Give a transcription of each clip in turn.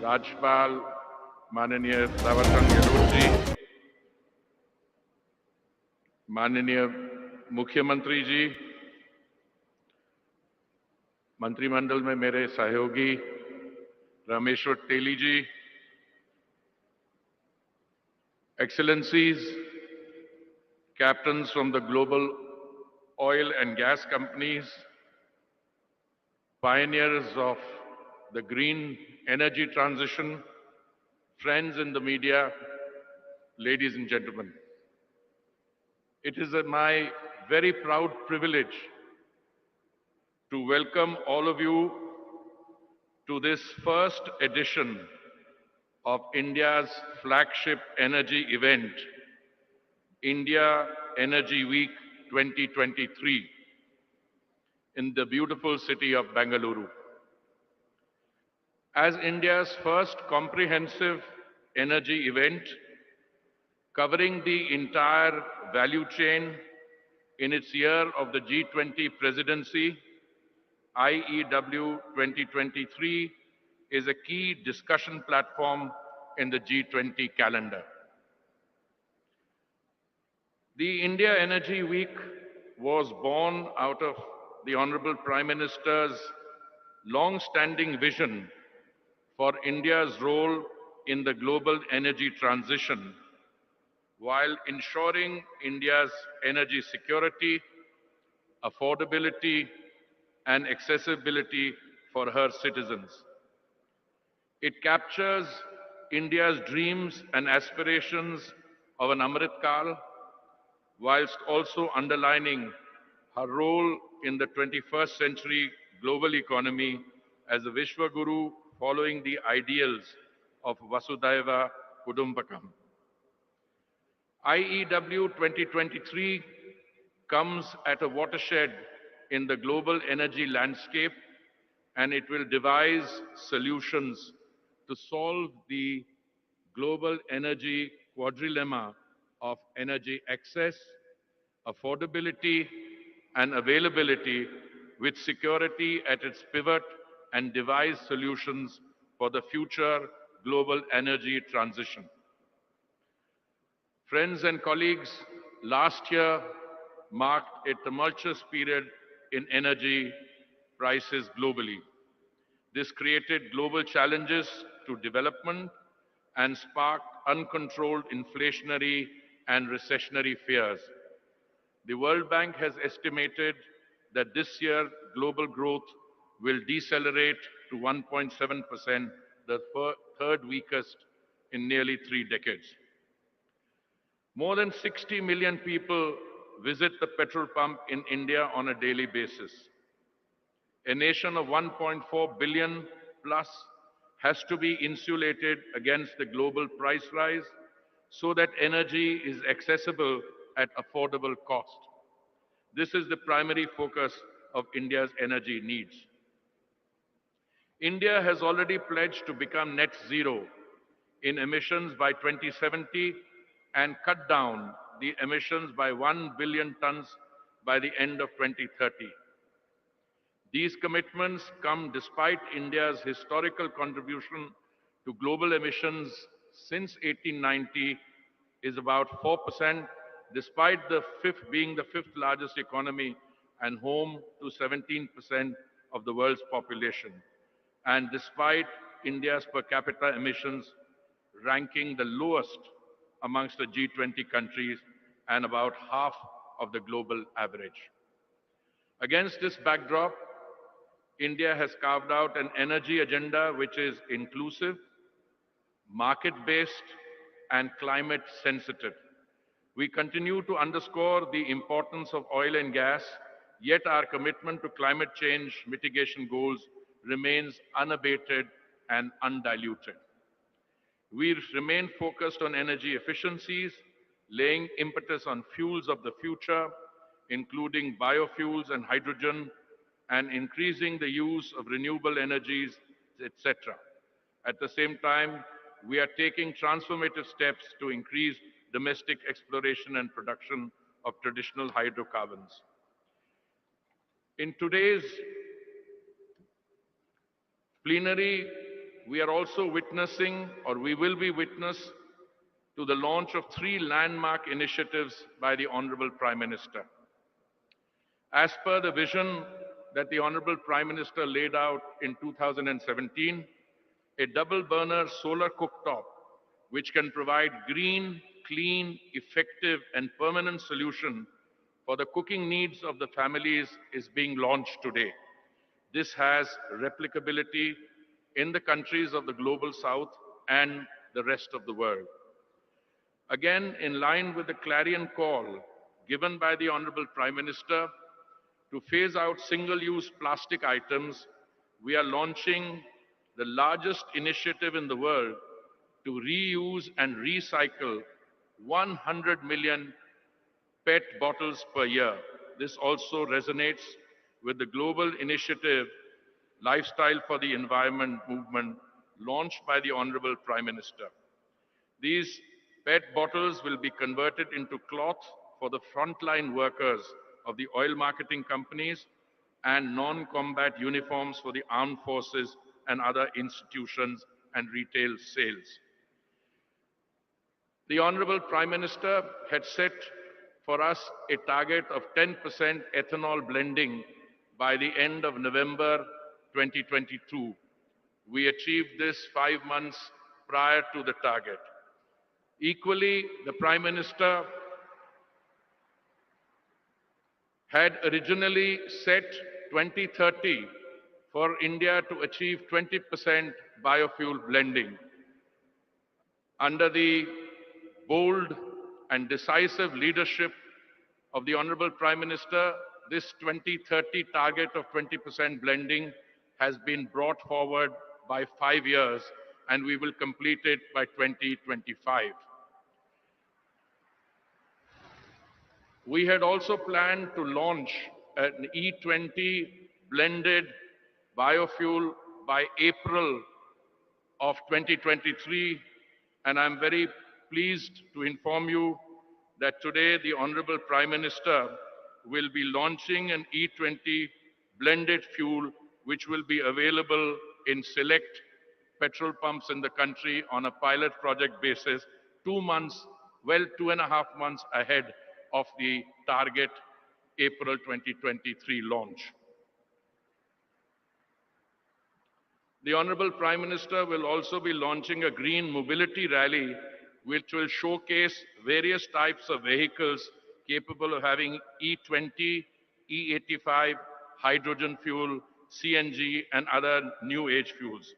राज्यपाल माननीय थावरचंद गहलोत जी, माननीय मुख्यमंत्री जी, मंत्रिमंडल में मेरे सहयोगी रामेश्वर तेली जी, Excellencies, captains from the global oil and gas companies, pioneers of the green energy transition, friends in the media, ladies and gentlemen. It is my very proud privilege to welcome all of you to this first edition of India's flagship energy event, India Energy Week 2023, in the beautiful city of Bengaluru. As India's first comprehensive energy event covering the entire value chain in its year of the G20 presidency, IEW 2023 is a key discussion platform in the G20 calendar. The India Energy Week was born out of the Honorable Prime Minister's long-standing vision for India's role in the global energy transition while ensuring India's energy security, affordability, and accessibility for her citizens. It captures India's dreams and aspirations of an Amrit Kal, whilst also underlining her role in the 21st century global economy as a Vishwaguru following the ideals of Vasudhaiva Kudumbakam. IEW 2023 comes at a watershed in the global energy landscape, and it will devise solutions to solve the global energy quadrilemma of energy access, affordability, and availability, with security at its pivot, and devise solutions for the future global energy transition. Friends and colleagues, last year marked a tumultuous period in energy prices globally. This created global challenges to development and sparked uncontrolled inflationary and recessionary fears. The World Bank has estimated that this year global growth will decelerate to 1.7%, the third weakest in nearly 3 decades. More than 60 million people visit the petrol pump in India on a daily basis. A nation of 1.4 billion plus has to be insulated against the global price rise so that energy is accessible at affordable cost. This is the primary focus of India's energy needs. India has already pledged to become net zero in emissions by 2070 and cut down the emissions by 1 billion tons by the end of 2030. These commitments come despite India's historical contribution to global emissions since 1890 is about 4%, despite being the fifth largest economy and home to 17% of the world's population, and despite India's per capita emissions ranking the lowest amongst the G20 countries and about half of the global average. Against this backdrop, India has carved out an energy agenda which is inclusive, market-based, and climate-sensitive. We continue to underscore the importance of oil and gas, yet our commitment to climate change mitigation goals remains unabated and undiluted. We remain focused on energy efficiencies, laying impetus on fuels of the future, including biofuels and hydrogen, and increasing the use of renewable energies, etc. At the same time, we are taking transformative steps to increase domestic exploration and production of traditional hydrocarbons. In today's plenary, We are also witnessing, or we will be witness, to the launch of three landmark initiatives by the Honorable Prime Minister. As per the vision that the Honorable Prime Minister laid out in 2017, a double burner solar cooktop, which can provide green, clean, effective, and permanent solution for the cooking needs of the families, is being launched today. This has replicability in the countries of the global south and the rest of the world. Again, in line with the clarion call given by the Honorable Prime Minister to phase out single-use plastic items, we are launching the largest initiative in the world to reuse and recycle 100 million PET bottles per year. This also resonates with the global initiative Lifestyle for the Environment movement launched by the Honorable Prime Minister. These PET bottles will be converted into cloth for the frontline workers of the oil marketing companies and non-combat uniforms for the armed forces and other institutions and retail sales. The Honorable Prime Minister had set for us a target of 10% ethanol blending by the end of November 2022. We achieved this 5 months prior to the target. Equally, the Prime Minister had originally set 2030 for India to achieve 20% biofuel blending. Under the bold and decisive leadership of the Honorable Prime Minister, this 2030 target of 20% blending has been brought forward by 5 years, and we will complete it by 2025. We had also planned to launch an E20 blended biofuel by April of 2023, and I'm very pleased to inform you that today the Honorable Prime Minister will be launching an E20 blended fuel which will be available in select petrol pumps in the country on a pilot project basis 2 months, well, 2.5 months ahead of the target April 2023 launch. The Honorable Prime Minister will also be launching a green mobility rally which will showcase various types of vehicles capable of having E20, E85, hydrogen fuel, CNG, and other new age fuels.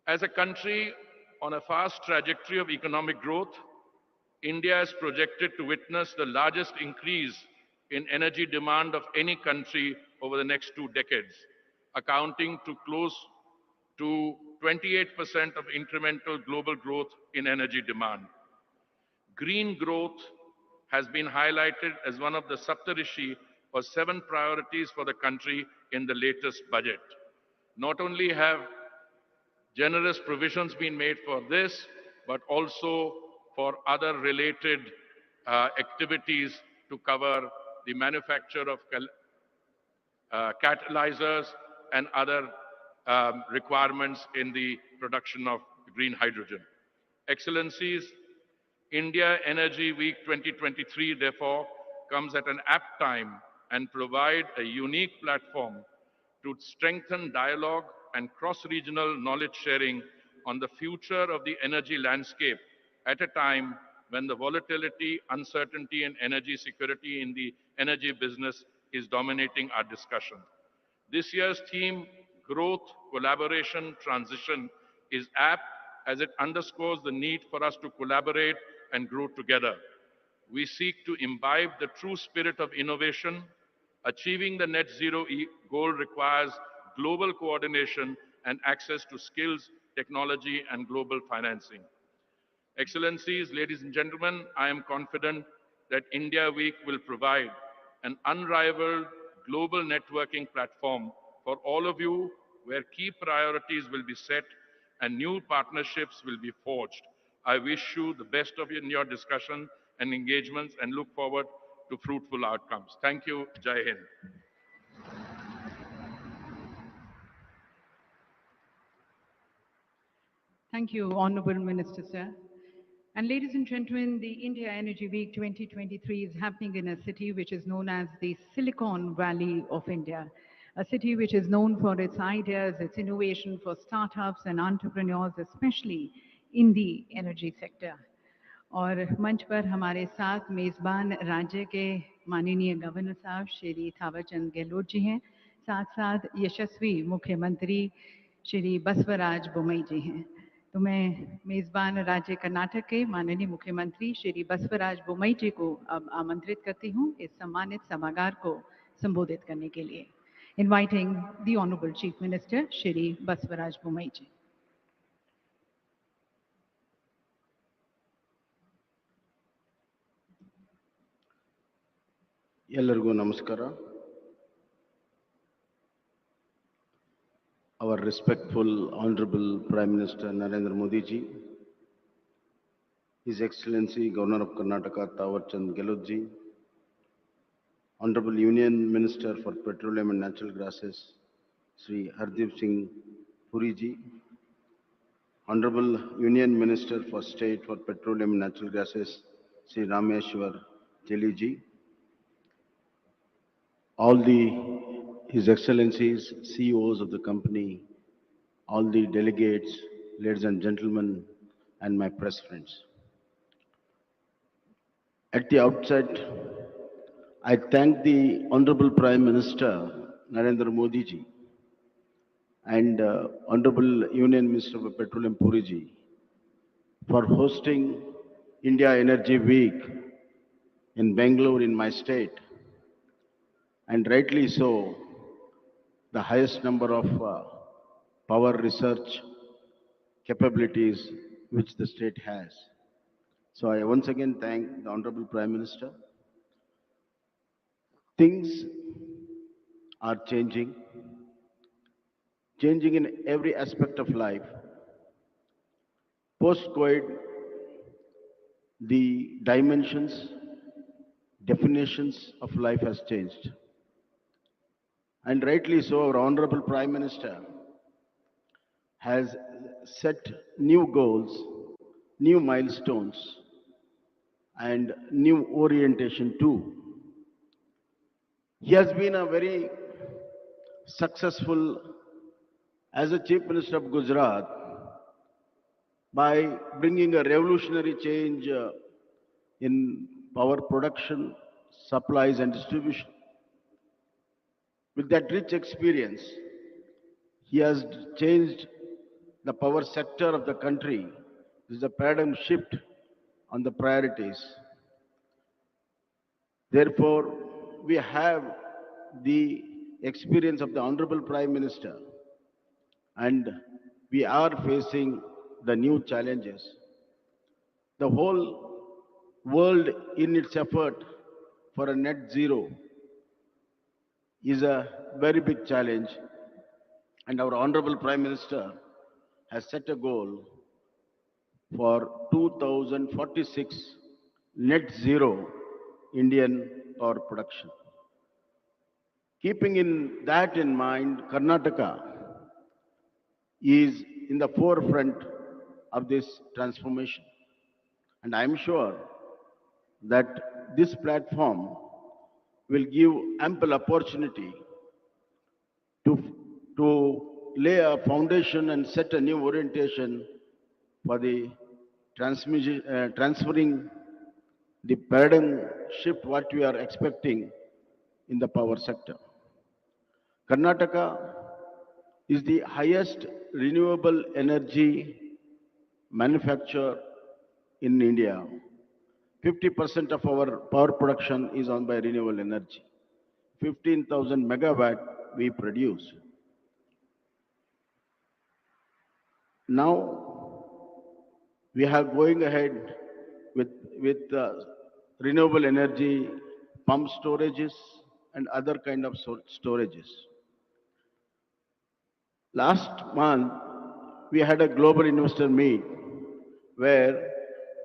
As a country on a fast trajectory of economic growth, India is projected to witness the largest increase in energy demand of any country over the next 2 decades, accounting to close to 28% of incremental global growth in energy demand. Green growth has been highlighted as one of the Saptarishi or 7 priorities for the country in the latest budget. Not only have generous provisions been made for this, but also for other related activities to cover the manufacture of catalyzers and other requirements in the production of green hydrogen. Excellencies, India Energy Week 2023 therefore comes at an apt time and provide a unique platform to strengthen dialogue and cross-regional knowledge sharing on the future of the energy landscape at a time when the volatility, uncertainty, and energy security in the energy business is dominating our discussion. This year's theme, Growth, Collaboration, Transition, is apt as it underscores the need for us to collaborate and grow together. We seek to imbibe the true spirit of innovation. Achieving the net zero goal requires global coordination and access to skills, technology, and global financing. Excellencies, ladies and gentlemen, I am confident that India Week will provide an unrivaled global networking platform for all of you, where key priorities will be set and new partnerships will be forged. I wish you the best of in your discussion and engagements and look forward to fruitful outcomes. Thank you. Jai Hind. Thank you, Honorable Minister, sir. And ladies and gentlemen, the India Energy Week 2023 is happening in a city which is known as the Silicon Valley of India, a city which is known for its ideas, its innovation for startups and entrepreneurs, especially in the energy sector. और मंच पर हमारे साथ मेज़बान राज्य के माननीय governor साहब श्री थावरचंद गहलोत जी हैं, साथ साथ यशस्वी मुख्यमंत्री श्री बसवराज बोम्मई जी हैं। तो मैं मेज़बान राज्य कर्नाटक के माननीय मुख्यमंत्री श्री बसवराज बोम्मई जी को अब आमंत्रित करती हूँ इस सम्मानित सभागार को संबोधित करने के लिए। Inviting the honourable chief minister Shri Basavaraj Bommai ji. ಎಲ್ಲರಿಗೂ ನಮಸ್ಕಾರ. Our respectful Honorable Prime Minister Narendra Modi ji, His Excellency Governor of Karnataka Thawarchand Gehlot ji, Honorable Union Minister for Petroleum and Natural Gases Sri Hardeep Singh Puri ji, Honorable Union Minister for State for Petroleum and Natural Gases Sri Rameshwar Teli ji, all His Excellencies, CEOs of the company, all the delegates, ladies and gentlemen, and my press friends. At the outset, I thank the Honorable Prime Minister Narendra Modi ji and Honorable Union Minister of Petroleum Puri ji for hosting India Energy Week in Bangalore in my state, and rightly so, the highest number of power research capabilities which the state has. So I once again thank the Honorable Prime Minister. Things are changing in every aspect of life. Post-COVID, the dimensions, definitions of life has changed. And rightly so, our Honorable Prime Minister has set new goals, new milestones, and new orientation too. He has been a very successful as a Chief Minister of Gujarat by bringing a revolutionary change in power production, supplies and distribution. With that rich experience, he has changed the power sector of the country. This is a paradigm shift on the priorities. Therefore, we have the experience of the Honorable Prime Minister, and we are facing the new challenges. The whole world in its effort for a net zero is a very big challenge, and our Honorable Prime Minister has set a goal for 2046 net zero Indian power production. Keeping that in mind, Karnataka is in the forefront of this transformation. And I am sure that this platform will give ample opportunity to lay a foundation and set a new orientation for the transferring the paradigm shift what we are expecting in the power sector. Karnataka is the highest renewable energy manufacturer in India. 50% of our power production is on by renewable energy. 15,000 megawatt we produce. Now we are going ahead with renewable energy, pump storages and other kind of storages. Last month, we had a global investor meet where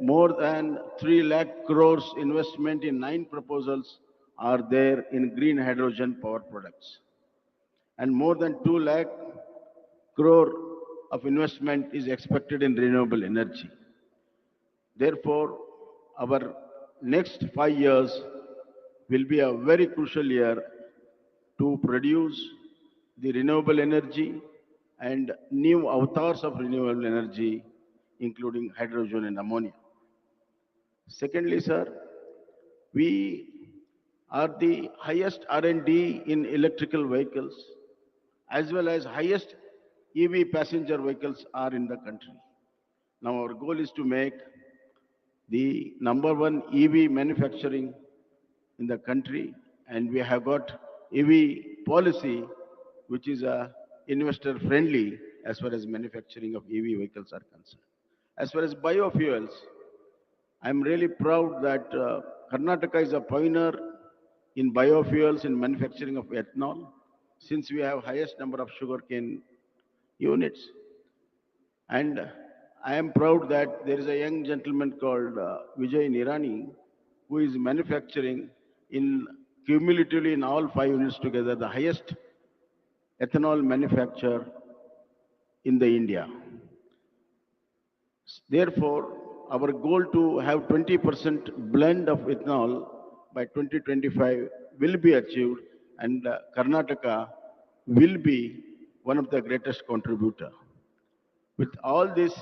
more than 3 lakh crores investment in 9 proposals are there in green hydrogen power products. And more than 2 lakh crore of investment is expected in renewable energy. Therefore, our next 5 years will be a very crucial year to produce the renewable energy and new avatars of renewable energy, including hydrogen and ammonia. Secondly, sir, we are the highest R&D in electrical vehicles as well as highest EV passenger vehicles are in the country. Now our goal is to make the number one EV manufacturing in the country, and we have got EV policy which is investor friendly as far as manufacturing of EV vehicles are concerned. As far as biofuels, I'm really proud that Karnataka is a pioneer in biofuels in manufacturing of ethanol, since we have highest number of sugarcane units. And I am proud that there is a young gentleman called Vijay Nirani who is manufacturing in cumulatively in all 5 units together the highest ethanol manufacturer in the India. Therefore, our goal to have 20% blend of ethanol by 2025 will be achieved, and Karnataka will be one of the greatest contributor. With all these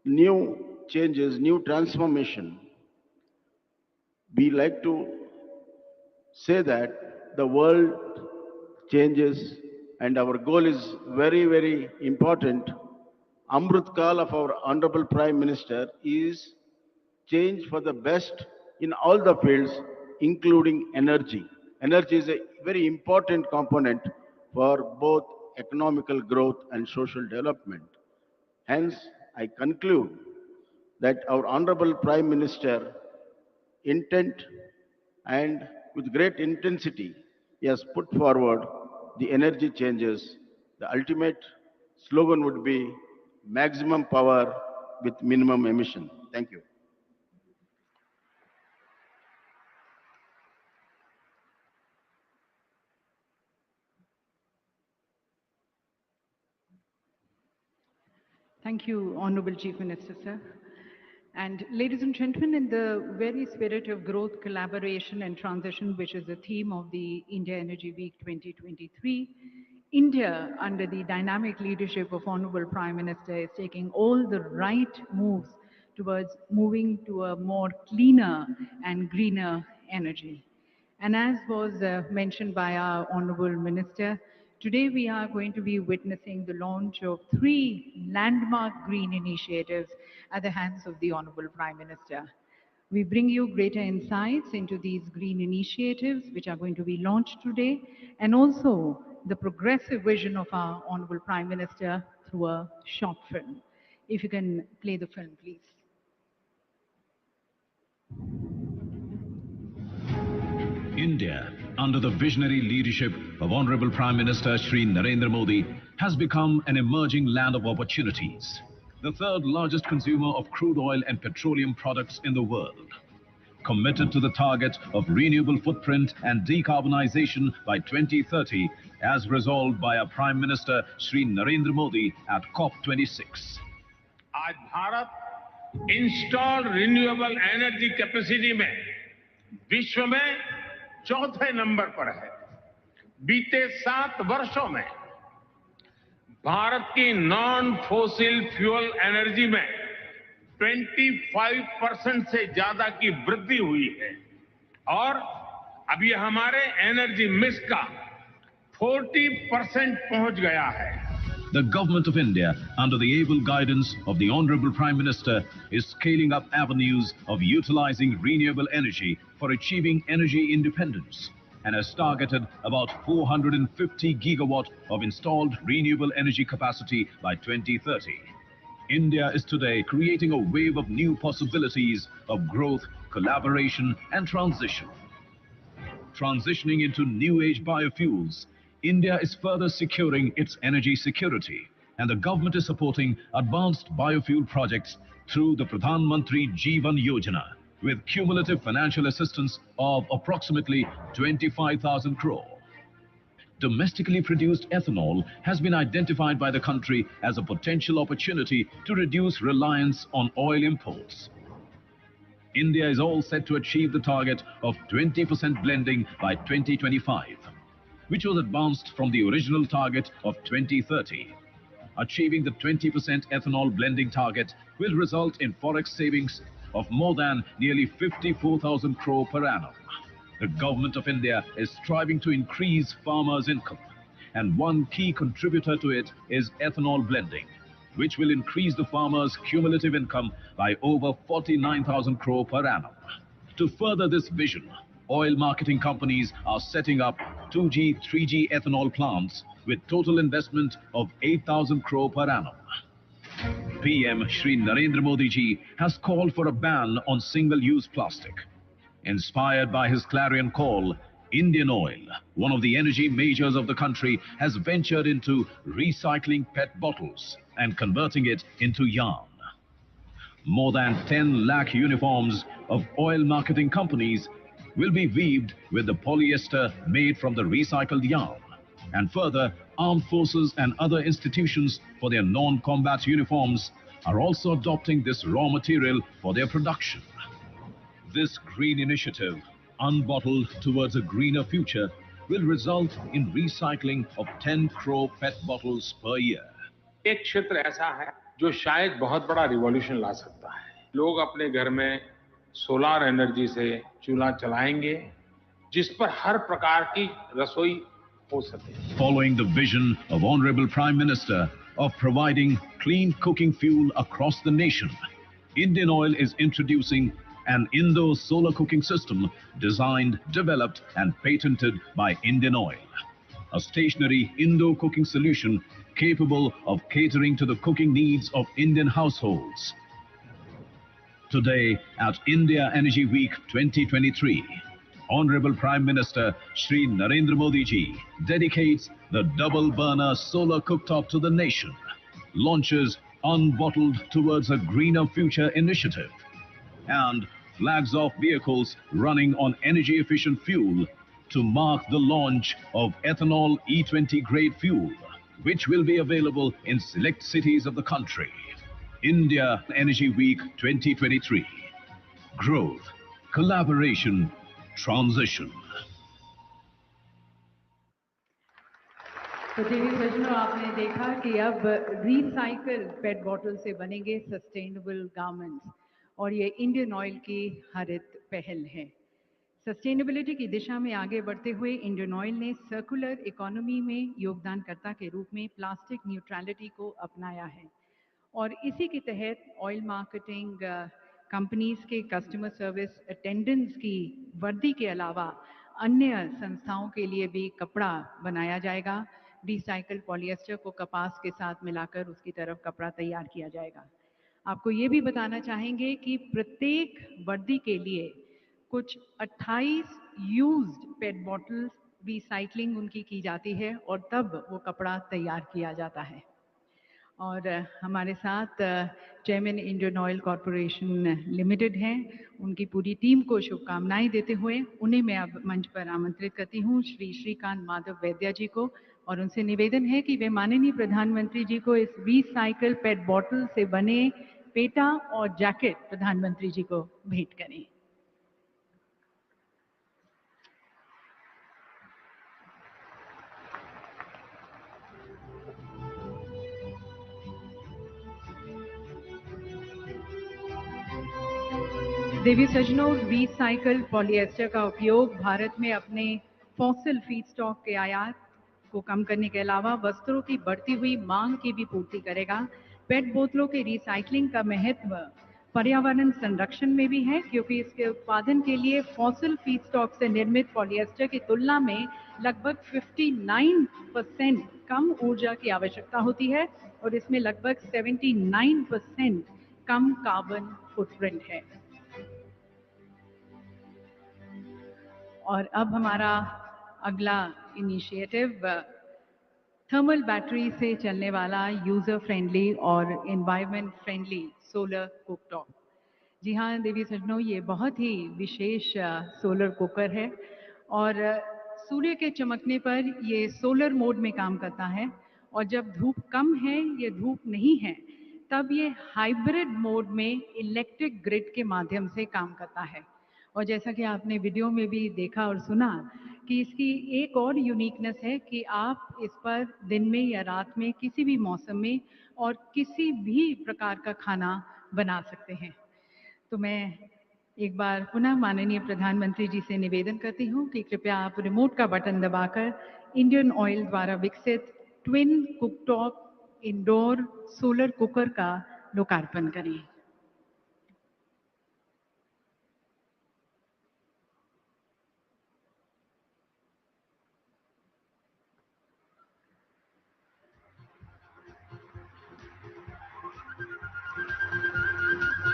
new changes, new transformation, we like to say that the world changes and our goal is very, very important. Amrit Kal of our Honorable Prime Minister is change for the best in all the fields, including energy. Energy is a very important component for both economical growth and social development. Hence, I conclude that our Honorable Prime Minister intent and with great intensity, he has put forward the energy changes. The ultimate slogan would be maximum power with minimum emission. Thank you. Thank you, Honorable Chief Minister, sir. And ladies and gentlemen, in the very spirit of growth, collaboration and transition, which is the theme of the India Energy Week 2023, India, under the dynamic leadership of Honorable Prime Minister, is taking all the right moves towards moving to a more cleaner and greener energy. And as was mentioned by our Honorable Minister, today we are going to be witnessing the launch of 3 landmark green initiatives at the hands of the Honorable Prime Minister. We bring you greater insights into these green initiatives which are going to be launched today, and also the progressive vision of our Honorable Prime Minister through a short film. If you can play the film, please. India, under the visionary leadership of Honorable Prime Minister Shri Narendra Modi, has become an emerging land of opportunities, the third largest consumer of crude oil and petroleum products in the world. Committed to the target of renewable footprint and decarbonization by 2030, as resolved by our Prime Minister Shri Narendra Modi at COP26. आज Bharat installed renewable energy capacity में विश्व में चौथे number पर है। बीते 7 वर्षों में भारत की नॉन फोसिल फ्यूल एनर्जी में 25% से ज्यादा की वृद्धि हुई है और अब ये हमारे एनर्जी मिक्स का 40% पहुंच गया है। The Government of India, under the able guidance of the Honorable Prime Minister, is scaling up avenues of utilizing renewable energy for achieving energy independence and has targeted about 450 gigawatt of installed renewable energy capacity by 2030. India is today creating a wave of new possibilities of growth, collaboration and transition. Transitioning into new age biofuels, India is further securing its energy security, and the government is supporting advanced biofuel projects through the Pradhan Mantri Jeevan Yojana with cumulative financial assistance of approximately 25,000 crore. domestically produced ethanol has been identified by the country as a potential opportunity to reduce reliance on oil imports. India is all set to achieve the target of 20% blending by 2025, which was advanced from the original target of 2030. Achieving the 20% ethanol blending target will result in forex savings of more than nearly 54,000 crore per annum. The government of India is striving to increase farmers' income, and one key contributor to it is ethanol blending, which will increase the farmers' cumulative income by over 49,000 crore per annum. To further this vision, oil marketing companies are setting up 2G, 3G ethanol plants with total investment of 8,000 crore per annum. PM Shri Narendra Modi ji has called for a ban on single-use plastic. Inspired by his clarion call, Indian Oil, one of the energy majors of the country, has ventured into recycling PET bottles and converting it into yarn. More than 10 lakh uniforms of oil marketing companies will be weaved with the polyester made from the recycled yarn. And further, armed forces and other institutions for their non-combat uniforms are also adopting this raw material for their production. This green initiative, unbottled towards a greener future, will result in recycling of 10 crore PET bottles per year. एक क्षेत्र ऐसा है जो शायद बहुत बड़ा revolution ला सकता है। लोग अपने घर में सोलार एनर्जी से चूल्हा चलाएंगे, जिस पर हर प्रकार की रसोई हो सके। Following the vision of Honorable Prime Minister of providing clean cooking fuel across the nation, Indian Oil is introducing an indoor solar cooking system designed, developed and patented by Indian Oil. A stationary indoor cooking solution capable of catering to the cooking needs of Indian households. Today at India Energy Week 2023, Honorable Prime Minister Shri Narendra Modi ji dedicates the double burner solar cooktop to the nation, launches Unbottled Towards a Greener Future initiative, and flags off vehicles running on energy efficient fuel to mark the launch of ethanol E20 grade fuel, which will be available in select cities of the country. India Energy Week 2023. Growth, collaboration, transition. तो देवी सज्जनों, आपने देखा कि अब recycle पेट bottle से बनेंगे sustainable garments, और ये इंडियन ऑयल की हरित पहल है। सस्टेनेबिलिटी की दिशा में आगे बढ़ते हुए इंडियन ऑयल ने सर्कुलर इकोनॉमी में योगदानकर्ता के रूप में प्लास्टिक न्यूट्रलिटी को अपनाया है, और इसी के तहत ऑयल मार्केटिंग कंपनीज के कस्टमर सर्विस अटेंडेंट्स की वर्दी के अलावा अन्य संस्थाओं के लिए भी कपड़ा बनाया जाएगा। रिसाइकल पॉलिएस्टर को कपास के साथ मिलाकर उसकी तरफ कपड़ा तैयार किया जाएगा। आपको ये भी बताना चाहेंगे कि प्रत्येक वर्दी के लिए कुछ 28 यूज्ड पेट बॉटल्स रिसाइकलिंग उनकी की जाती है और तब वो कपड़ा तैयार किया जाता है। और हमारे साथ chairman Indian oil corporation limited हैं, उनकी पूरी टीम को शुभकामनाएं देते हुए उन्हें मैं अब मंच पर आमंत्रित करती हूं, श्री श्रीकांत माधव वैद्या जी को, और उनसे निवेदन है कि वे माननीय प्रधानमंत्री जी को इस रिसाइकल पेट बॉटल से बने पेटा और जैकेट प्रधानमंत्री जी को भेंट करें। देवी सज्जनों, रिसाइकल पॉलिएस्टर का उपयोग भारत में अपने फॉसिल फीडस्टॉक के आयात को कम करने के अलावा वस्त्रों की बढ़ती हुई मांग की भी पूर्ति करेगा। पेट बोतलों के रिसाइकलिंग का महत्व पर्यावरण संरक्षण में भी है, क्योंकि इसके उत्पादन के लिए फॉसिल फीडस्टॉक से निर्मित पॉलिएस्टर की तुलना में लगभग 59% कम ऊर्जा की आवश्यकता होती है और इसमें लगभग 79% कम कार्बन फुटप्रिंट है। और अब हमारा अगला इनिशिएटिव थर्मल बैटरी से चलने वाला यूजर फ्रेंडली और एनवायरनमेंट फ्रेंडली सोलर कुकटॉप। जी हाँ देवी सज्जनों, ये बहुत ही विशेष सोलर कुकर है और सूर्य के चमकने पर ये सोलर मोड में काम करता है और जब धूप कम है, ये धूप नहीं है, तब ये हाइब्रिड मोड में इलेक्ट्रिक ग्रिड के माध्यम से काम करता है। और जैसा कि आपने वीडियो में भी देखा और सुना कि इसकी एक और यूनिकनेस है कि आप इस पर दिन में या रात में किसी भी मौसम में और किसी भी प्रकार का खाना बना सकते हैं। तो मैं एक बार पुनः माननीय प्रधानमंत्री जी से निवेदन करती हूँ कि कृपया आप रिमोट का बटन दबाकर इंडियन ऑयल द्वारा विकसित twin cooktop indoor solar cooker का लोकार्पण करें।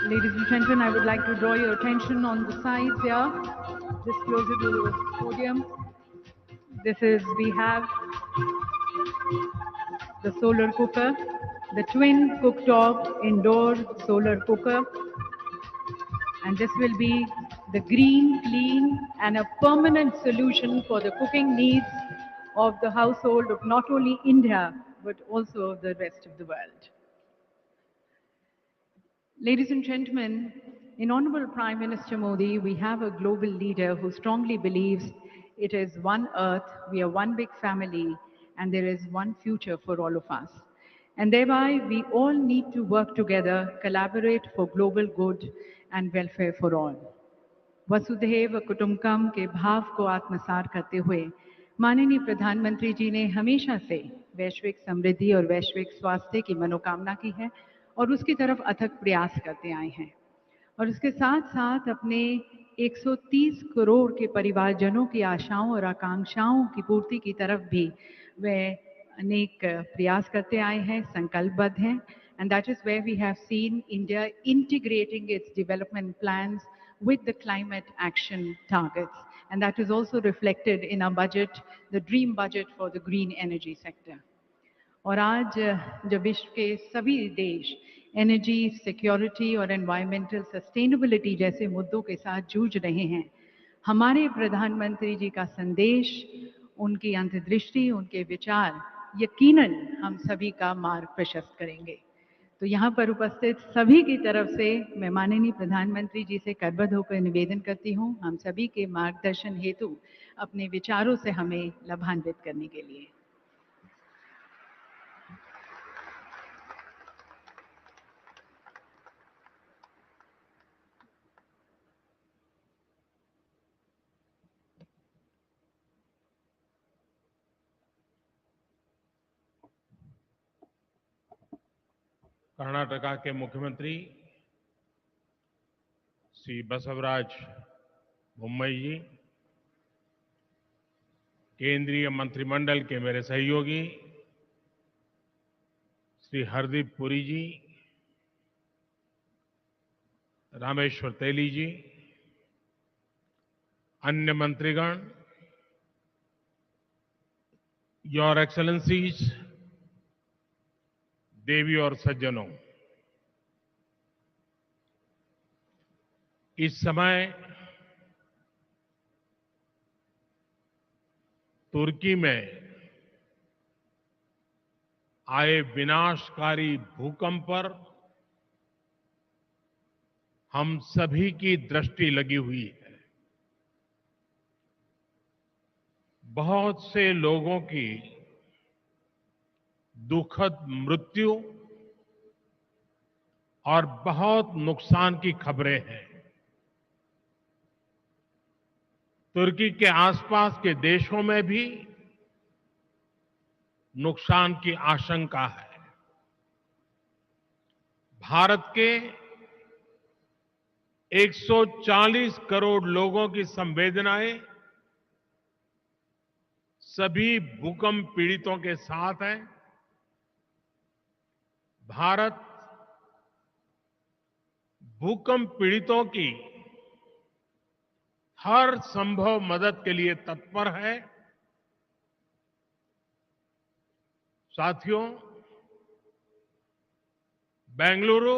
Ladies and gentlemen, I would like to draw your attention on the sides here, just closer to the podium. We have the solar cooker, the twin cooktop indoor solar cooker, and this will be the green, clean, and a permanent solution for the cooking needs of the household of not only India, but also the rest of the world. Ladies and gentlemen, in Honorable Prime Minister Modi, we have a global leader who strongly believes it is one earth, we are one big family, and there is one future for all of us. And thereby, we all need to work together, collaborate for global good and welfare for all. वसुधैव कुटुंबकम के भाव को आत्मसात करते हुए माननीय प्रधानमंत्री जी ने हमेशा से वैश्विक समृद्धि और वैश्विक स्वास्थ्य की मनोकामना की है और उसकी तरफ अथक प्रयास करते आए हैं और उसके साथ साथ अपने 130 करोड़ के परिवारजनों की आशाओं और आकांक्षाओं की पूर्ति की तरफ भी वे अनेक प्रयास करते आए हैं, संकल्पबद्ध हैं, and that is where we have seen India integrating its development plans with the climate action targets, and that is also reflected in our budget, the dream budget for the green energy sector. और आज जब विश्व के सभी देश energy security और environmental sustainability जैसे मुद्दों के साथ जूझ रहे हैं, हमारे प्रधानमंत्री जी का संदेश, उनकी अंतर्दृष्टि, उनके विचार यकीनन हम सभी का मार्ग प्रशस्त करेंगे। तो यहाँ पर उपस्थित सभी की तरफ से मैं माननीय प्रधानमंत्री जी से करबद्ध होकर निवेदन करती हूँ, हम सभी के मार्गदर्शन हेतु अपने विचारों से हमें लाभान्वित करने के लिए। कर्नाटका के मुख्यमंत्री श्री बसवराज बोम्मई जी, केंद्रीय मंत्रिमंडल के मेरे सहयोगी श्री हरदीप पुरी जी, रामेश्वर तेली जी, अन्य मंत्रीगण, योर एक्सेलेंसीज, देवी और सज्जनों, इस समय तुर्की में आए विनाशकारी भूकंप पर हम सभी की दृष्टि लगी हुई है। बहुत से लोगों की दुखद मृत्यु और बहुत नुकसान की खबरें हैं। तुर्की के आसपास के देशों में भी नुकसान की आशंका है। भारत के 140 करोड़ लोगों की संवेदनाएं सभी भूकंप पीड़ितों के साथ है। भारत भूकंप पीड़ितों की हर संभव मदद के लिए तत्पर है। साथियों, बेंगलुरु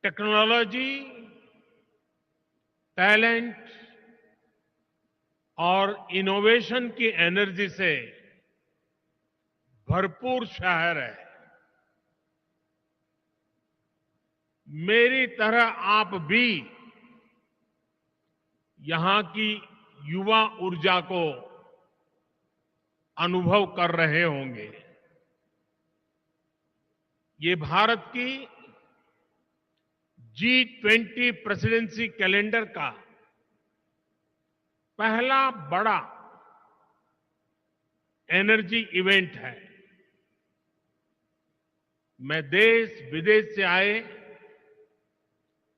टेक्नोलॉजी, टैलेंट और इनोवेशन की एनर्जी से भरपूर शहर है। मेरी तरह आप भी यहां की युवा ऊर्जा को अनुभव कर रहे होंगे। ये भारत की G20 प्रेसिडेंसी कैलेंडर का पहला बड़ा एनर्जी इवेंट है। मैं देश विदेश से आए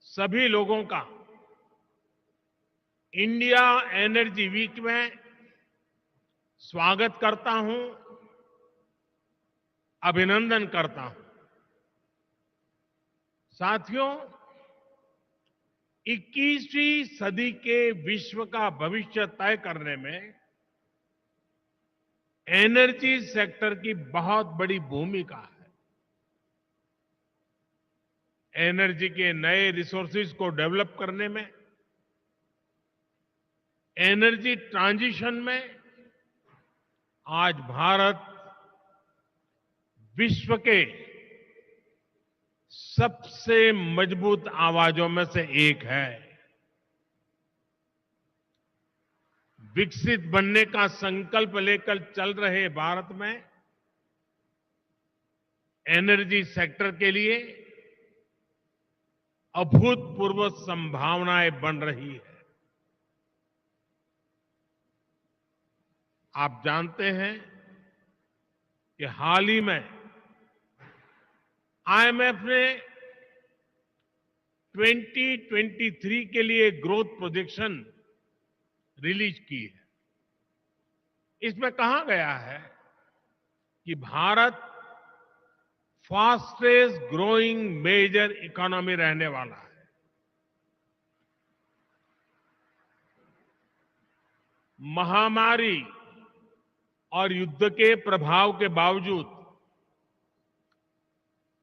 सभी लोगों का इंडिया एनर्जी वीक में स्वागत करता हूं, अभिनंदन करता हूं। साथियों, 21वीं सदी के विश्व का भविष्य तय करने में एनर्जी सेक्टर की बहुत बड़ी भूमिका है। एनर्जी के नए रिसोर्सेज को डेवलप करने में, एनर्जी ट्रांजिशन में आज भारत विश्व के सबसे मजबूत आवाजों में से एक है। विकसित बनने का संकल्प लेकर चल रहे भारत में एनर्जी सेक्टर के लिए अभूतपूर्व संभावनाएं बन रही है। आप जानते हैं कि हाल ही में आईएमएफ ने 2023 के लिए ग्रोथ प्रोजेक्शन रिलीज की है। इसमें कहा गया है कि Bharat fastest growing major economy रहने वाला है। महामारी और युद्ध के प्रभाव के बावजूद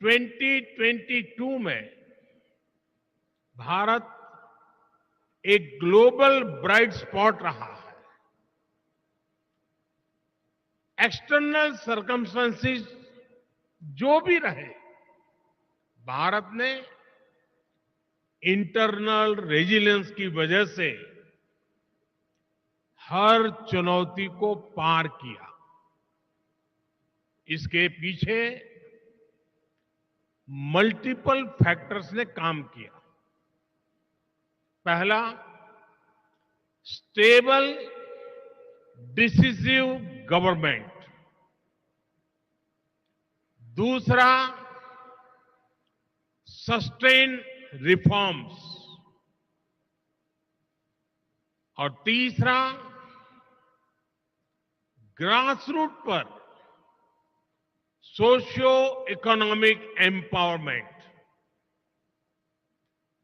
2022 में भारत एक ग्लोबल ब्राइट स्पॉट रहा है। एक्सटर्नल सर्कमस्टेंसेस जो भी रहे, भारत ने इंटरनल रेजिलियंस की वजह से हर चुनौती को पार किया। इसके पीछे मल्टीपल फैक्टर्स ने काम किया। पहला, स्टेबल डिसिसिव गवर्नमेंट। दूसरा, सस्टेन रिफॉर्म्स। और तीसरा, ग्रासरूट पर सोशियो इकोनॉमिक एम्पावरमेंट।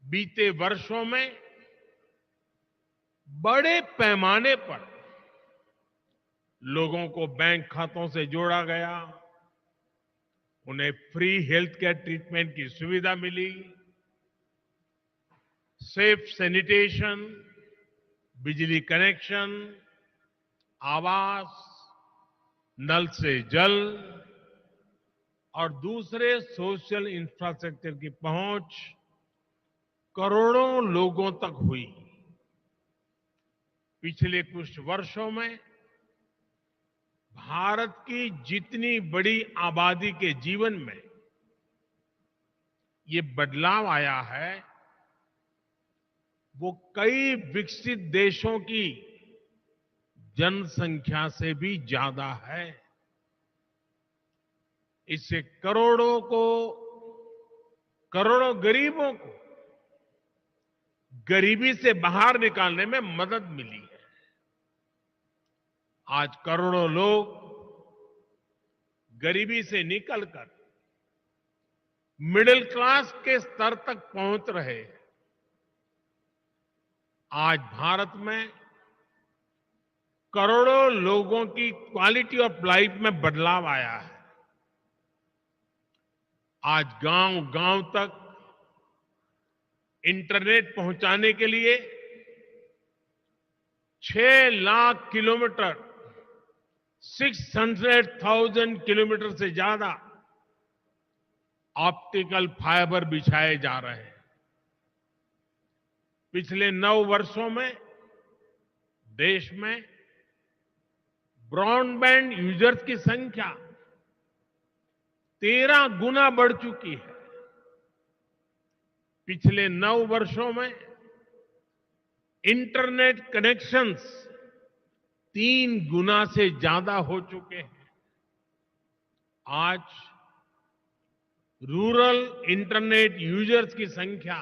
बीते वर्षों में बड़े पैमाने पर लोगों को बैंक खातों से जोड़ा गया, उन्हें फ्री हेल्थ केयर ट्रीटमेंट की सुविधा मिली, सेफ सैनिटेशन, बिजली कनेक्शन, आवास, नल से जल और दूसरे सोशल इंफ्रास्ट्रक्चर की पहुंच करोड़ों लोगों तक हुई। पिछले कुछ वर्षों में भारत की जितनी बड़ी आबादी के जीवन में ये बदलाव आया है, वो कई विकसित देशों की जनसंख्या से भी ज्यादा है। इससे करोड़ों गरीबों को गरीबी से बाहर निकालने में मदद मिली है। आज करोड़ों लोग गरीबी से निकलकर मिडिल क्लास के स्तर तक पहुंच रहे हैं। आज भारत में करोड़ों लोगों की क्वालिटी ऑफ लाइफ में बदलाव आया है। आज गांव-गांव तक इंटरनेट पहुंचाने के लिए 6 लाख किलोमीटर, 600,000 किलोमीटर से ज्यादा ऑप्टिकल फाइबर बिछाए जा रहे हैं। पिछले 9 वर्षों में देश में ब्रॉडबैंड यूजर्स की संख्या 13 गुना बढ़ चुकी है। पिछले 9 वर्षों में इंटरनेट कनेक्शंस 3 गुना से ज्यादा हो चुके हैं। आज रूरल इंटरनेट यूजर्स की संख्या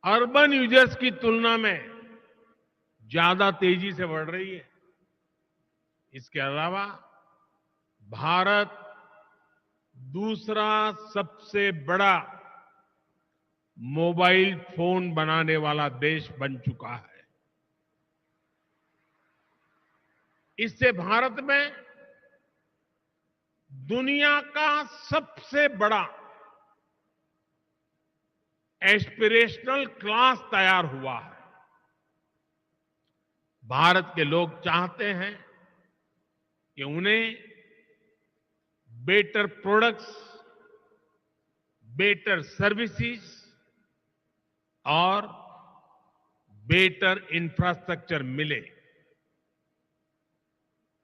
अर्बन यूजर्स की तुलना में ज्यादा तेजी से बढ़ रही है। इसके अलावा भारत दूसरा सबसे बड़ा मोबाइल फोन बनाने वाला देश बन चुका है। इससे भारत में दुनिया का सबसे बड़ा एस्पिरेशनल क्लास तैयार हुआ है। भारत के लोग चाहते हैं कि उन्हें बेटर प्रोडक्ट्स, बेटर सर्विसेज और बेटर इंफ्रास्ट्रक्चर मिले।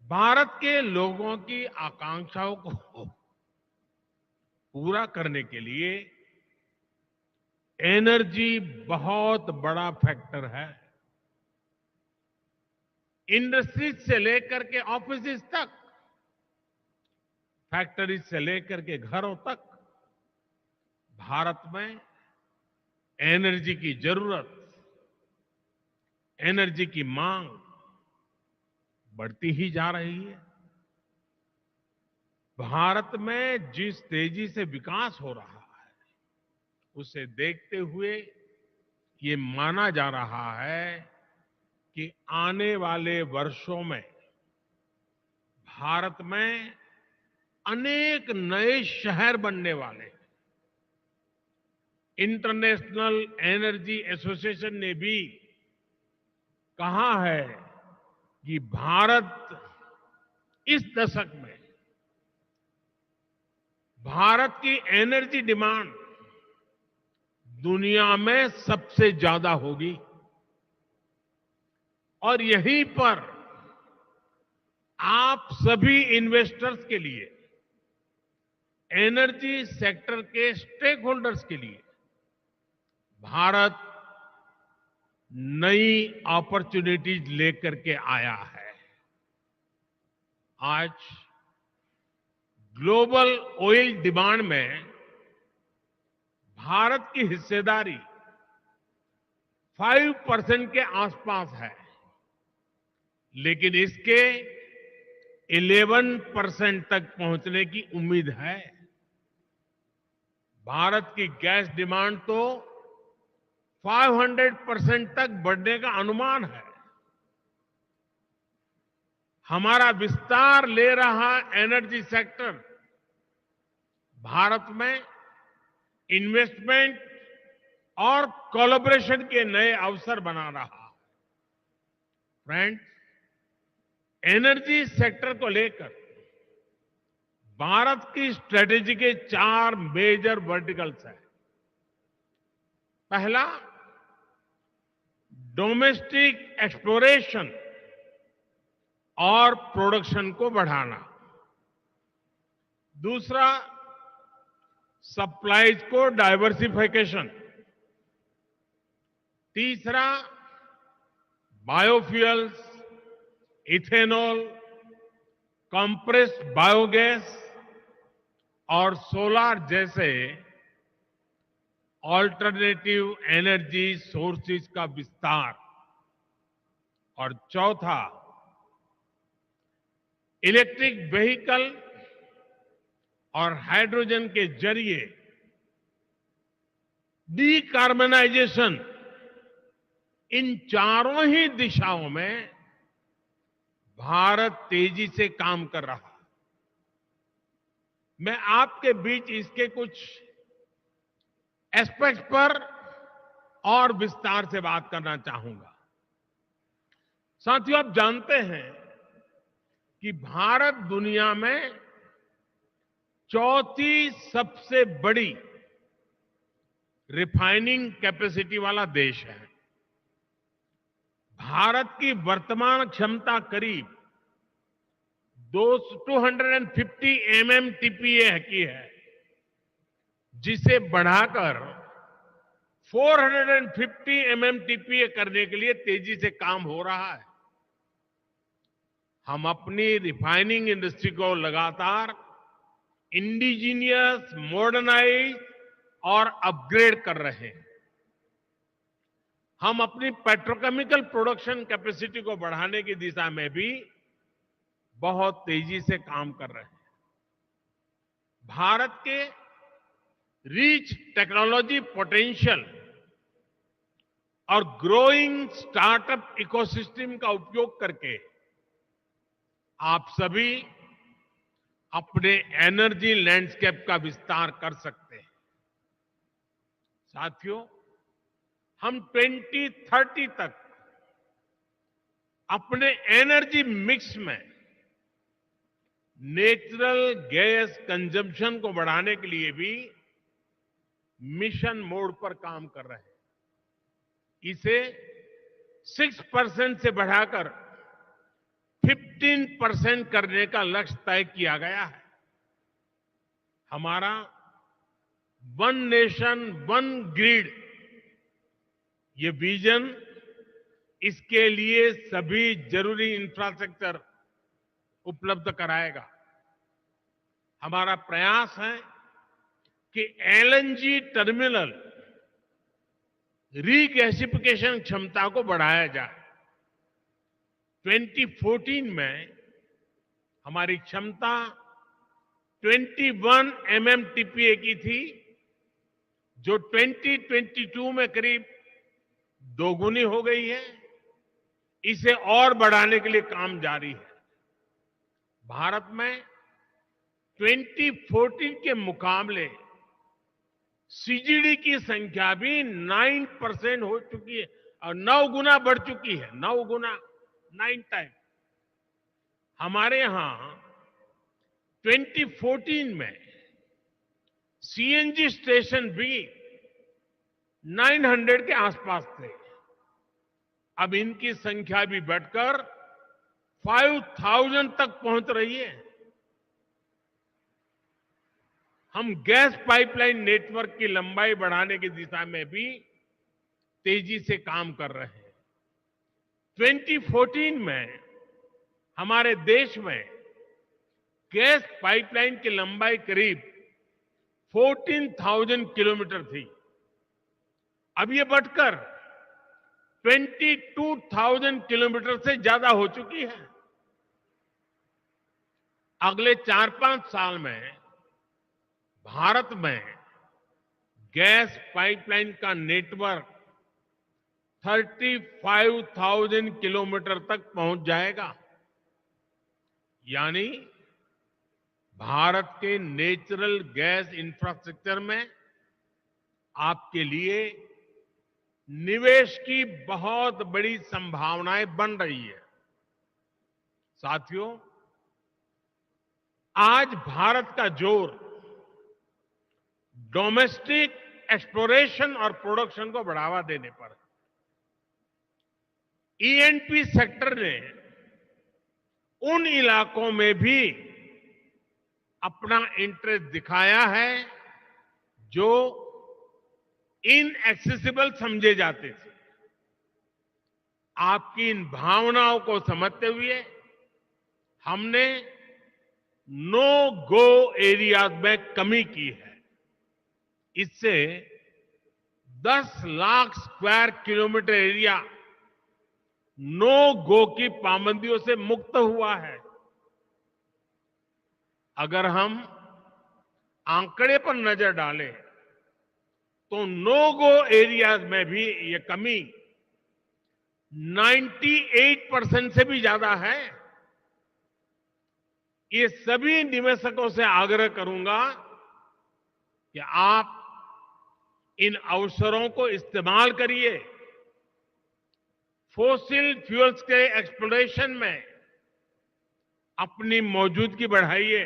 भारत के लोगों की आकांक्षाओं को पूरा करने के लिए एनर्जी बहुत बड़ा फैक्टर है। इंडस्ट्रीज से लेकर के ऑफिसेज तक, फैक्ट्रीज से लेकर के घरों तक भारत में एनर्जी की जरूरत, एनर्जी की मांग बढ़ती ही जा रही है। भारत में जिस तेजी से विकास हो रहा है, उसे देखते हुए ये माना जा रहा है कि आने वाले वर्षों में भारत में अनेक नए शहर बनने वाले हैं। इंटरनेशनल एनर्जी एसोसिएशन ने भी कहा है कि भारत इस दशक में भारत की एनर्जी डिमांड दुनिया में सबसे ज्यादा होगी और यहीं पर आप सभी इन्वेस्टर्स के लिए, एनर्जी सेक्टर के स्टेक होल्डर्स के लिए भारत नई अपॉर्चुनिटीज लेकर के आया है। आज ग्लोबल ऑयल डिमांड में भारत की हिस्सेदारी 5% के आसपास है, लेकिन इसके 11% तक पहुंचने की उम्मीद है। भारत की गैस डिमांड तो 500% तक बढ़ने का अनुमान है। हमारा विस्तार ले रहा एनर्जी सेक्टर भारत में इन्वेस्टमेंट और कोलैबोरेशन के नए अवसर बना रहा है। फ्रेंड्स, एनर्जी सेक्टर को लेकर भारत की स्ट्रेटेजी के 4 मेजर वर्टिकल्स हैं। पहला, डोमेस्टिक एक्सप्लोरेशन और प्रोडक्शन को बढ़ाना। दूसरा, सप्लाईज को डाइवर्सिफिकेशन। तीसरा, बायोफ्यूल्स, इथेनॉल, कंप्रेस्ड बायोगैस और सोलार जैसे ऑल्टरनेटिव एनर्जी सोर्सेज का विस्तार। और चौथा, इलेक्ट्रिक व्हीकल और हाइड्रोजन के जरिए डीकार्बनाइजेशन। इन चारों ही दिशाओं में भारत तेजी से काम कर रहा है। मैं आपके बीच इसके कुछ एस्पेक्ट पर और विस्तार से बात करना चाहूंगा। साथियों, आप जानते हैं कि भारत दुनिया में चौथी सबसे बड़ी रिफाइनिंग कैपेसिटी वाला देश है। भारत की वर्तमान क्षमता करीब 250 MMTPA की है, जिसे बढ़ाकर 450 MMTPA करने के लिए तेजी से काम हो रहा है। हम अपनी रिफाइनिंग इंडस्ट्री को लगातार इंडिजीनियस, मॉडर्नाइज और अपग्रेड कर रहे हैं। हम अपनी पेट्रोकेमिकल प्रोडक्शन कैपेसिटी को बढ़ाने की दिशा में भी बहुत तेजी से काम कर रहे हैं। भारत के रिच टेक्नोलॉजी पोटेंशियल और ग्रोइंग स्टार्टअप इकोसिस्टम का उपयोग करके आप सभी अपने एनर्जी लैंडस्केप का विस्तार कर सकते हैं। साथियों, हम 2030 तक अपने एनर्जी मिक्स में नेचुरल गैस कंजम्पशन को बढ़ाने के लिए भी मिशन मोड पर काम कर रहे हैं। इसे 6% से बढ़ाकर 15% करने का लक्ष्य तय किया गया है। हमारा वन नेशन वन ग्रिड ये विजन इसके लिए सभी जरूरी इंफ्रास्ट्रक्चर उपलब्ध कराएगा। हमारा प्रयास है कि एलएनजी टर्मिनल रीगैसिफिकेशन क्षमता को बढ़ाया जाए। 2014 में हमारी क्षमता 21 MMTPA की थी, जो 2022 में करीब दोगुनी हो गई है। इसे और बढ़ाने के लिए काम जारी है। भारत में 2014 के मुकाबले सीजीडी की संख्या भी 9% हो चुकी है और 9 गुना बढ़ चुकी है। 9 गुना, 9 टाइम। हमारे यहां 2014 में सीएनजी स्टेशन भी 900 के आसपास थे। अब इनकी संख्या भी बढ़कर 5000 तक पहुंच रही है। हम गैस पाइपलाइन नेटवर्क की लंबाई बढ़ाने की दिशा में भी तेजी से काम कर रहे हैं। 2014 में हमारे देश में गैस पाइपलाइन की लंबाई करीब 14,000 किलोमीटर थी। अब ये बढ़कर 22,000 किलोमीटर से ज्यादा हो चुकी है। अगले 4-5 साल में भारत में गैस पाइपलाइन का नेटवर्क 35,000 किलोमीटर तक पहुंच जाएगा। यानी भारत के नेचुरल गैस इंफ्रास्ट्रक्चर में आपके लिए निवेश की बहुत बड़ी संभावनाएं बन रही है। साथियों, आज भारत का जोर डोमेस्टिक एक्सप्लोरेशन और प्रोडक्शन को बढ़ावा देने पर है। ईएनपी सेक्टर ने उन इलाकों में भी अपना इंटरेस्ट दिखाया है जो इनएक्सेसिबल समझे जाते थे। आपकी इन भावनाओं को समझते हुए हमने नो गो एरियाज में कमी की है। इससे 10 lakh square kilometre area no go की पाबंदियों से मुक्त हुआ है। अगर हम आंकड़े पर नजर डालें तो नो गो एरियाज में भी ये कमी 98% से भी ज्यादा है। ये सभी निवेशकों से आग्रह करूंगा कि आप इन अवसरों को इस्तेमाल करिए। फोसिल फ्यूल्स के एक्सप्लोरेशन में अपनी मौजूदगी बढ़ाइए।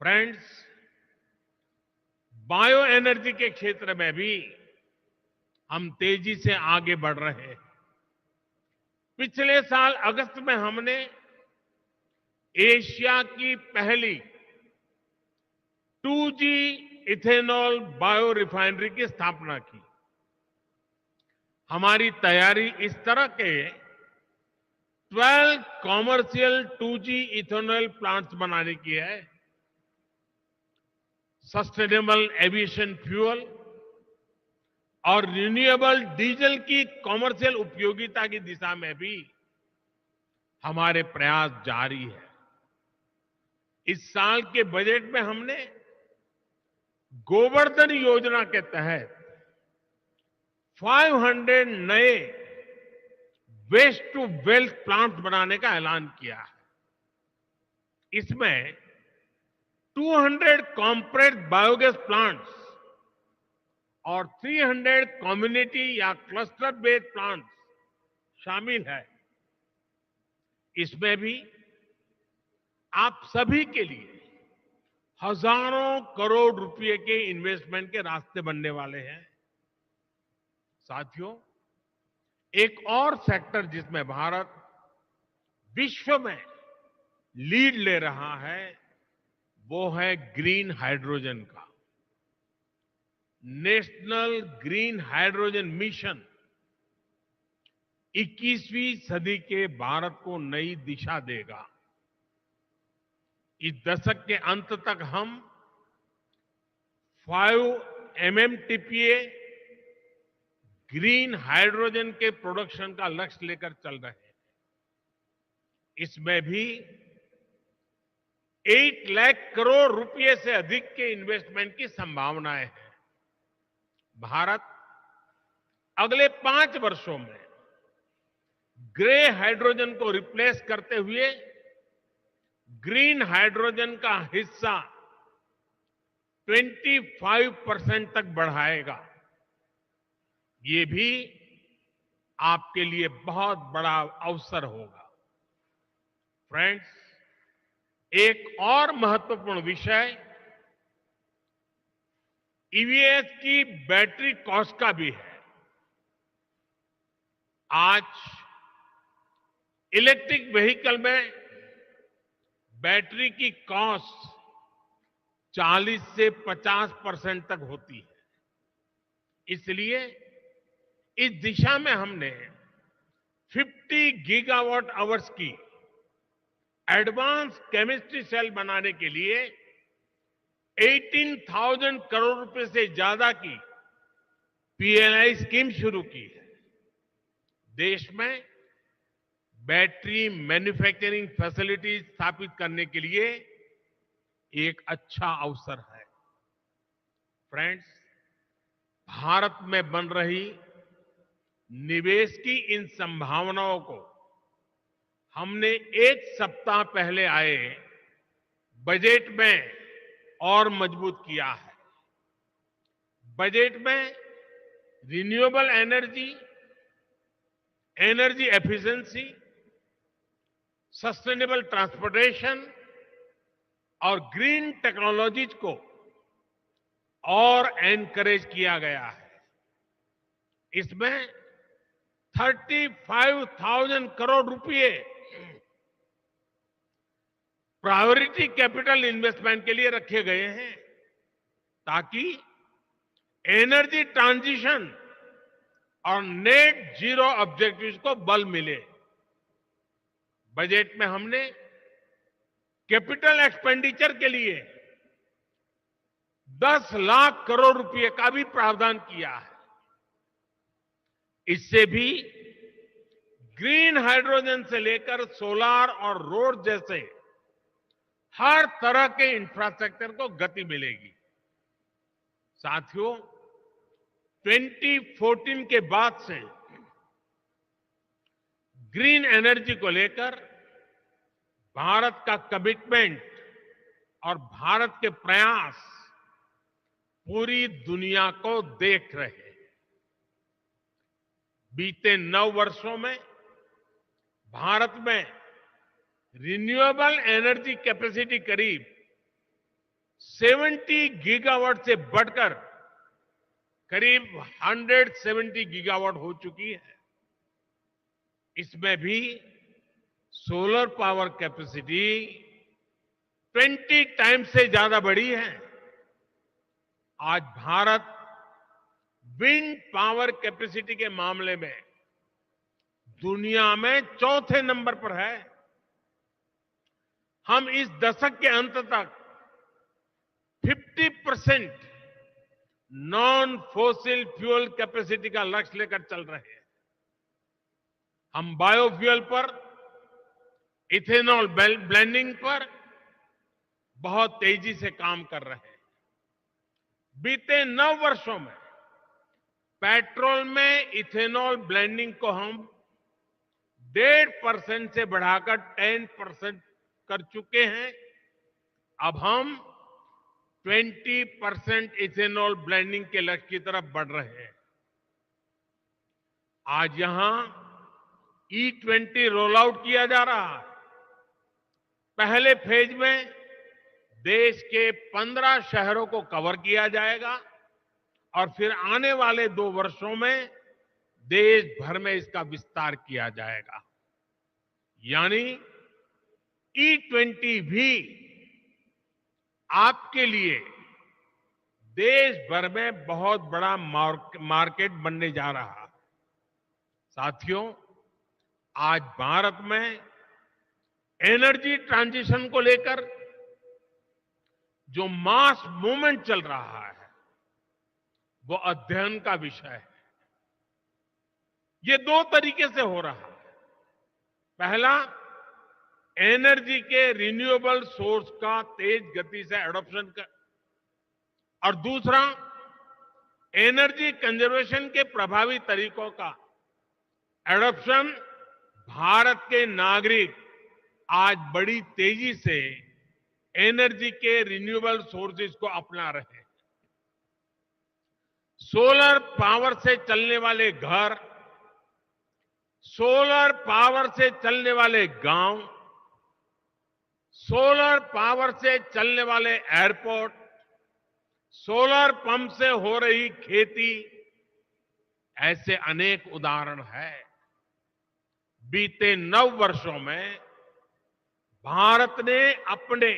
फ्रेंड्स, बायो एनर्जी के क्षेत्र में भी हम तेजी से आगे बढ़ रहे हैं। पिछले साल अगस्त में हमने एशिया की पहली 2G इथेनॉल बायो रिफाइनरी की स्थापना की। हमारी तैयारी इस तरह के 12 कॉमर्शियल 2G इथेनॉल प्लांट्स बनाने की है। सस्टेनेबल एविएशन फ्यूल और रिन्यूएबल डीजल की कॉमर्शियल उपयोगिता की दिशा में भी हमारे प्रयास जारी है। इस साल के बजट में हमने गोवर्धन योजना के तहत 500 नए वेस्ट टू वेल्थ प्लांट बनाने का ऐलान किया है। इसमें 200 कॉम्प्रेस बायोगैस प्लांट्स और 300 कम्युनिटी या क्लस्टर बेस्ड प्लांट्स शामिल है। इसमें भी आप सभी के लिए हजारों करोड़ रुपए के इन्वेस्टमेंट के रास्ते बनने वाले हैं। साथियों, एक और सेक्टर जिसमें भारत विश्व में लीड ले रहा है वो है ग्रीन हाइड्रोजन का। नेशनल ग्रीन हाइड्रोजन मिशन 21वीं सदी के भारत को नई दिशा देगा। इस दशक के अंत तक हम 5 MMTPA ग्रीन हाइड्रोजन के प्रोडक्शन का लक्ष्य लेकर चल रहे हैं। इसमें भी 8 लाख करोड़ रुपए से अधिक के इन्वेस्टमेंट की संभावनाएं हैं। भारत अगले 5 वर्षों में ग्रे हाइड्रोजन को रिप्लेस करते हुए ग्रीन हाइड्रोजन का हिस्सा 25% तक बढ़ाएगा। ये भी आपके लिए बहुत बड़ा अवसर होगा। फ्रेंड्स, एक और महत्वपूर्ण विषय ईवीएस की बैटरी कॉस्ट का भी है। आज इलेक्ट्रिक व्हीकल में बैटरी की कॉस्ट 40 से 50% तक होती है। इसलिए इस दिशा में हमने 50 गीगावाट आवर्स की एडवांस केमिस्ट्री सेल बनाने के लिए 18,000 करोड़ रुपए से ज्यादा की पीएलआई स्कीम शुरू की है। देश में बैटरी मैन्युफैक्चरिंग फैसिलिटी स्थापित करने के लिए एक अच्छा अवसर है। फ्रेंड्स, भारत में बन रही निवेश की इन संभावनाओं को हमने 1 सप्ताह पहले आए बजट में और मजबूत किया है। बजट में renewable energy, energy efficiency, sustainable transportation और ग्रीन टेक्नोलॉजीज को और एनकरेज किया गया है। इसमें 35,000 करोड़ रुपए प्रायोरिटी कैपिटल इन्वेस्टमेंट के लिए रखे गए हैं ताकि एनर्जी ट्रांजिशन और नेट जीरो ऑब्जेक्टिव्स को बल मिले। बजट में हमने कैपिटल एक्सपेंडिचर के लिए 10 लाख करोड़ रुपए का भी प्रावधान किया है। इससे भी ग्रीन हाइड्रोजन से लेकर सोलार और रोड जैसे हर तरह के इंफ्रास्ट्रक्चर को गति मिलेगी। साथियों, 2014 के बाद से ग्रीन एनर्जी को लेकर भारत का कमिटमेंट और भारत के प्रयास पूरी दुनिया को देख रहे हैं। बीते 9 वर्षों में भारत में रिन्यूएबल एनर्जी कैपेसिटी करीब 70 गीगावाट से बढ़कर करीब 170 गीगावाट हो चुकी है। इसमें भी सोलर पावर कैपेसिटी 20 टाइम्स से ज्यादा बढ़ी है। आज भारत विंड पावर कैपेसिटी के मामले में दुनिया में चौथे नंबर पर है। हम इस दशक के अंत तक 50% नॉन फॉसिल फ्यूल कैपेसिटी का लक्ष्य लेकर चल रहे हैं। हम बायोफ्यूल पर, इथेनॉल ब्लेंडिंग पर बहुत तेजी से काम कर रहे हैं। बीते 9 वर्षों में पेट्रोल में इथेनॉल ब्लेंडिंग को हम 1.5% से बढ़ाकर 10% कर चुके हैं। अब हम 20% इथेनॉल ब्लेंडिंग के लक्ष्य की तरफ बढ़ रहे हैं। आज यहां E20 रोल आउट किया जा रहा है। पहले फेज में देश के 15 शहरों को कवर किया जाएगा और फिर आने वाले 2 वर्षों में देश भर में इसका विस्तार किया जाएगा। यानी E20 भी आपके लिए देश भर में बहुत बड़ा मार्केट बनने जा रहा है। साथियों, आज भारत में एनर्जी ट्रांजिशन को लेकर जो मास मूवमेंट चल रहा है वो अध्ययन का विषय है। ये 2 तरीके से हो रहा है। पहला, एनर्जी के रिन्यूएबल सोर्स का तेज गति से एडॉप्शन कर, और दूसरा, एनर्जी कंजर्वेशन के प्रभावी तरीकों का एडॉप्शन। भारत के नागरिक आज बड़ी तेजी से एनर्जी के रिन्यूएबल सोर्सेज को अपना रहे हैं। सोलर पावर से चलने वाले घर, सोलर पावर से चलने वाले गांव, सोलर पावर से चलने वाले एयरपोर्ट, सोलर पंप से हो रही खेती, ऐसे अनेक उदाहरण हैं। बीते 9 वर्षों में भारत ने अपने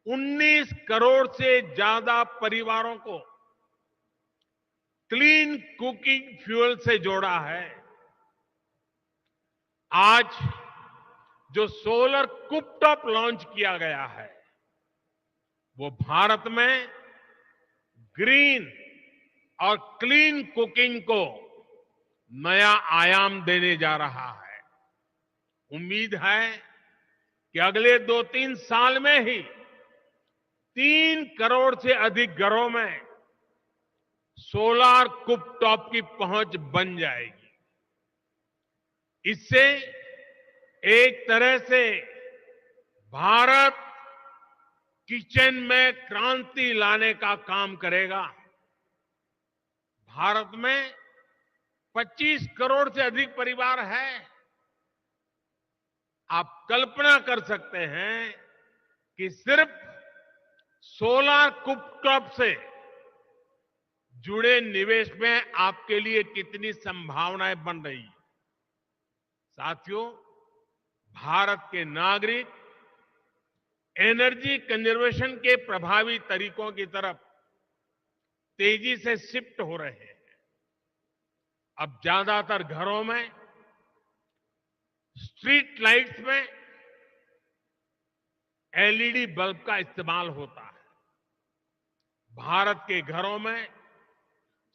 19 करोड़ से ज्यादा परिवारों को क्लीन कुकिंग फ्यूल से जोड़ा है। आज जो सोलर कुकटॉप लॉन्च किया गया है वो भारत में ग्रीन और क्लीन कुकिंग को नया आयाम देने जा रहा है। उम्मीद है कि अगले 2-3 साल में ही 3 करोड़ से अधिक घरों में सोलर कुकटॉप की पहुंच बन जाएगी। इससे एक तरह से भारत किचन में क्रांति लाने का काम करेगा। भारत में 25 करोड़ से अधिक परिवार हैं। आप कल्पना कर सकते हैं कि सिर्फ सोलर कुकटॉप से जुड़े निवेश में आपके लिए कितनी संभावनाएं बन रही हैं। साथियों, भारत के नागरिक एनर्जी कंजर्वेशन के प्रभावी तरीकों की तरफ तेजी से शिफ्ट हो रहे हैं। अब ज्यादातर घरों में स्ट्रीट लाइट्स में एलईडी बल्ब का इस्तेमाल होता है। भारत के घरों में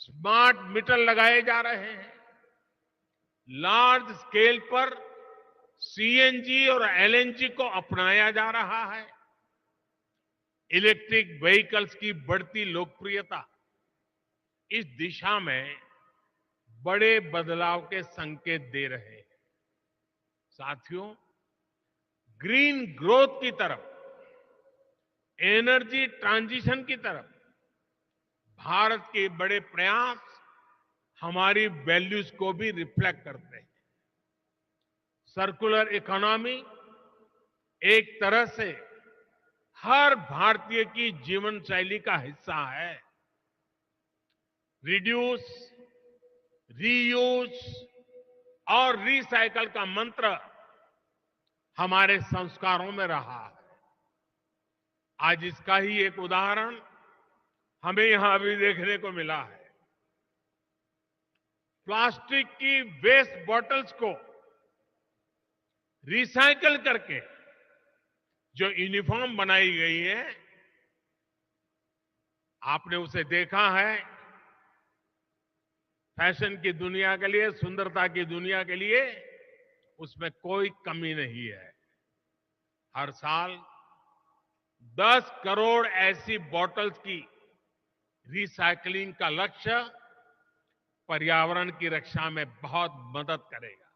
स्मार्ट मीटर लगाए जा रहे हैं। लार्ज स्केल पर सीएनजी और एलएनजी को अपनाया जा रहा है। इलेक्ट्रिक व्हीकल्स की बढ़ती लोकप्रियता इस दिशा में बड़े बदलाव के संकेत दे रहे हैं। साथियों, ग्रीन ग्रोथ की तरफ, एनर्जी ट्रांजिशन की तरफ भारत के बड़े प्रयास हमारी वैल्यूज को भी रिफ्लेक्ट करते हैं। सर्कुलर इकोनॉमी एक तरह से हर भारतीय की जीवन शैली का हिस्सा है। रिड्यूस, रीयूज और रिसाइकल का मंत्र हमारे संस्कारों में रहा है। आज इसका ही एक उदाहरण हमें यहां अभी देखने को मिला है। प्लास्टिक की वेस्ट बॉटल्स को रिसाइकल करके जो यूनिफॉर्म बनाई गई है, आपने उसे देखा है। फैशन की दुनिया के लिए, सुंदरता की दुनिया के लिए उसमें कोई कमी नहीं है। हर साल 10 करोड़ ऐसी बॉटल्स की रिसाइकलिंग का लक्ष्य पर्यावरण की रक्षा में बहुत मदद करेगा।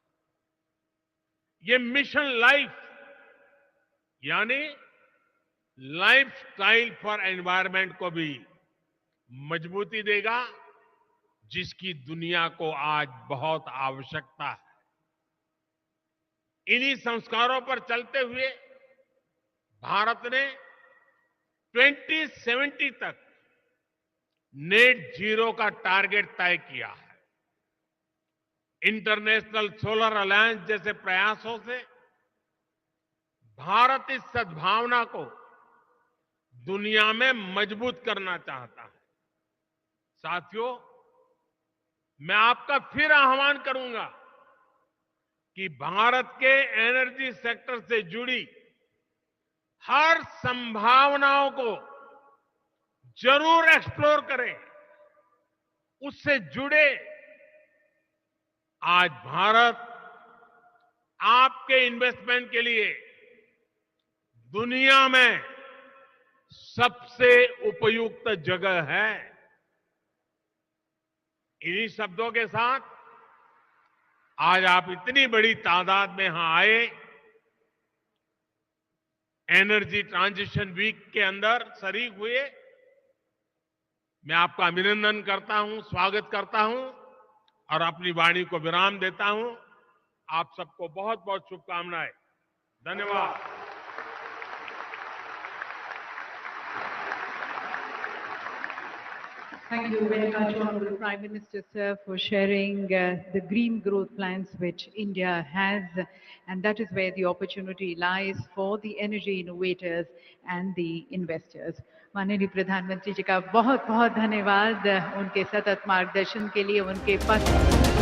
ये मिशन लाइफ यानी लाइफस्टाइल फॉर एनवायरनमेंट को भी मजबूती देगा, जिसकी दुनिया को आज बहुत आवश्यकता है। इन्हीं संस्कारों पर चलते हुए भारत ने 2070 तक नेट जीरो का टारगेट तय किया है। इंटरनेशनल सोलर अलायंस जैसे प्रयासों से भारत इस सद्भावना को दुनिया में मजबूत करना चाहता है। साथियों, मैं आपका फिर आह्वान करूंगा कि भारत के एनर्जी सेक्टर से जुड़ी हर संभावनाओं को जरूर एक्सप्लोर करें, उससे जुड़े। आज भारत आपके इन्वेस्टमेंट के लिए दुनिया में सबसे उपयुक्त जगह है। इन्हीं शब्दों के साथ आज आप इतनी बड़ी तादाद में यहां आए, एनर्जी ट्रांजिशन वीक के अंदर शरीक हुए। मैं आपका अभिनंदन करता हूं, स्वागत करता हूं और अपनी वाणी को विराम देता हूं। आप सबको बहुत बहुत शुभकामनाएं। धन्यवाद। Thank you very much, Honorable Prime Minister, sir, for sharing the green growth plans which India has, and that is where the opportunity lies for the energy innovators and the investors. माननीय प्रधानमंत्री जी का बहुत बहुत धन्यवाद उनके सतत मार्गदर्शन के लिए, उनके पथ